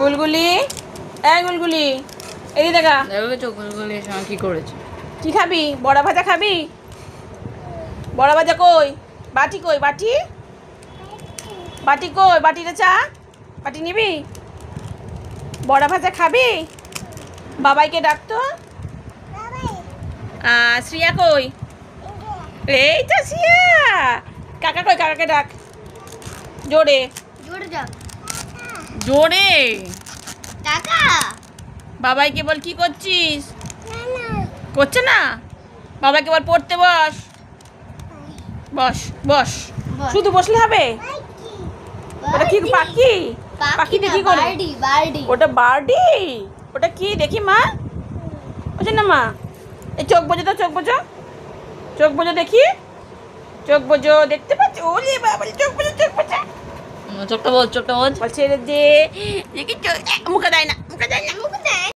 গুলগুলি, এই গুলগুলি, এই দেখা দেখো চোখ গুলগুলির সঙ্গে কি করেছে। কি খাবি? বড়া ভাজা খাবি? বড়া ভাজা কই? বাটি কই? বাটি বাটি কই? বাটিতে চা, বাটি নিবি? বড়া ভাজা খাবি? বাবাইকে ডাকতো। শ্রিয়া কই? এই তো শ্রিয়া। কাকা কই? কাকাকে ডাক জোরে জোরে যাও জোরে। টাকা বাবাইকে বল কি করছিস? করছে না? বাবাকে বল পড়তে বস। বস বস, শুধু বসলে হবে? ওটা কি পাখি? পাখিতে কি করে? বার্ডি বার্ডি ওটা বার্ডি। ওটা কি দেখি মা? ওটা না মা, এই চোখ বোঝো তো, চোখ বোঝো, চোখ বোঝো দেখি, চোখ বোঝো, দেখতে পাচ্ছি? ওরে বাবা, চোখ বোঝো, চোখ বোঝো। চোখটা বোঝ, চোখটা বোঝ। বলছে যে দেখি মুখে দেয় না, মুখে দেয়